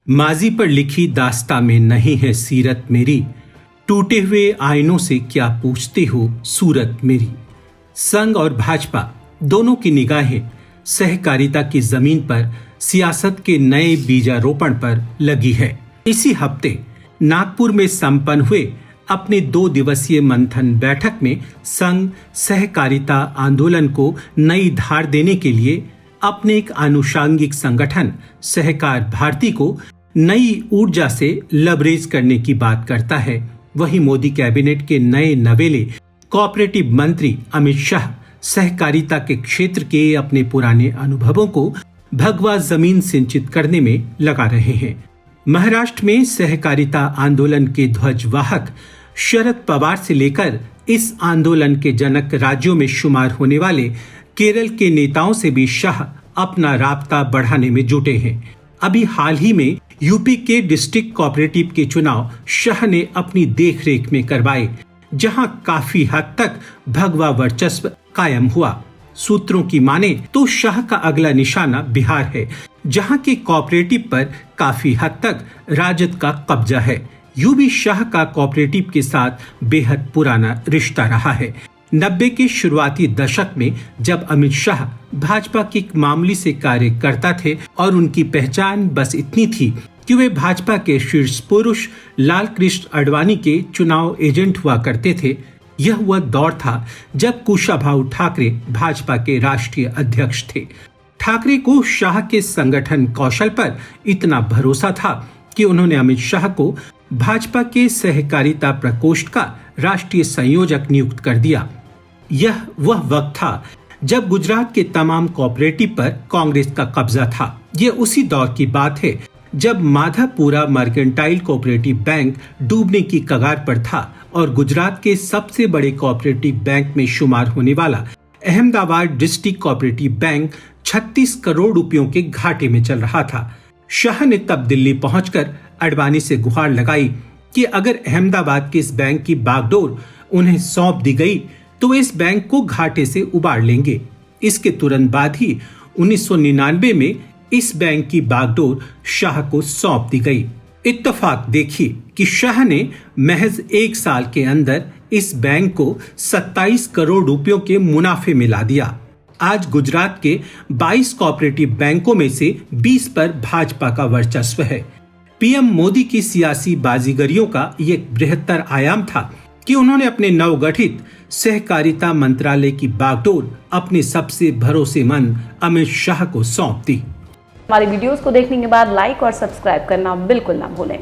माजी पर लिखी दास्तां में नहीं है सीरत मेरी, टूटे हुए आईनों से क्या पूछते हो सूरत मेरी। संघ और भाजपा दोनों की निगाहें सहकारिता की जमीन पर सियासत के नए बीजारोपण पर लगी है। इसी हफ्ते नागपुर में संपन्न हुए अपने 2 दिवसीय मंथन बैठक में संघ सहकारिता आंदोलन को नई धार देने के लिए अपने एक आनुषांगिक संगठन सहकार भारती को नई ऊर्जा से लबरेज करने की बात करता है। वहीं मोदी कैबिनेट के नए नवेले कोऑपरेटिव मंत्री अमित शाह सहकारिता के क्षेत्र के अपने पुराने अनुभवों को भगवा जमीन सिंचित करने में लगा रहे हैं। महाराष्ट्र में सहकारिता आंदोलन के ध्वजवाहक शरद पवार से लेकर इस आंदोलन के जनक राज्यों में शुमार होने वाले केरल के नेताओं से भी शाह अपना राब्ता बढ़ाने में जुटे हैं। अभी हाल ही में यूपी के डिस्ट्रिक्ट कोऑपरेटिव के चुनाव शाह ने अपनी देखरेख में करवाए, जहां काफी हद तक भगवा वर्चस्व कायम हुआ। सूत्रों की माने तो शाह का अगला निशाना बिहार है, जहां के कोऑपरेटिव पर काफी हद तक राजद का कब्जा है। यूं भी शाह का कोऑपरेटिव के साथ बेहद पुराना रिश्ता रहा है। 90 के शुरुआती दशक में जब अमित शाह भाजपा के एक मामूली से कार्यकर्ता थे और उनकी पहचान बस इतनी थी कि वे भाजपा के शीर्ष पुरुष लाल कृष्ण आडवाणी के चुनाव एजेंट हुआ करते थे। यह वह दौर था जब कुशाभाऊ ठाकरे भाजपा के राष्ट्रीय अध्यक्ष थे। ठाकरे को शाह के संगठन कौशल पर इतना भरोसा था कि उन्होंने अमित शाह को भाजपा के सहकारिता प्रकोष्ठ का राष्ट्रीय संयोजक नियुक्त कर दिया। यह वह वक्त था जब गुजरात के तमाम कोऑपरेटिव पर कांग्रेस का कब्जा था। यह उसी दौर की बात है जब माधापुरा मर्केंटाइल कोऑपरेटिव बैंक डूबने की कगार पर था और गुजरात के सबसे बड़े कोऑपरेटिव बैंक में शुमार होने वाला Ahmedabad district cooperative bank 36 crore रुपयों के घाटे में चल रहा था। शाह ने तब दिल्ली पहुंचकर आडवाणी से गुहार लगाई कि अगर अहमदाबाद के इस बैंक की बागडोर उन्हें सौंप दी गई तो इस बैंक को घाटे से उबार लेंगे। इसके तुरंत बाद ही 1999 में इस बैंक की बागडोर शाह को सौंप दी गई। इत्तेफाक देखिए कि शाह ने महज 1 साल के अंदर इस बैंक को 27 करोड़ रुपयों के मुनाफे में ला दिया। आज गुजरात के 22 कोऑपरेटिव बैंकों में से 20 पर भाजपा का वर्चस्व है। पीएम मोदी की सियासी बाजीगरियों का ये बृहत्तर आयाम था कि उन्होंने अपने नवगठित सहकारिता मंत्रालय की बागडोर अपने सबसे भरोसेमंद अमित शाह को सौंप दी। हमारी वीडियोस को देखने के बाद लाइक और सब्सक्राइब करना बिल्कुल ना भूलें।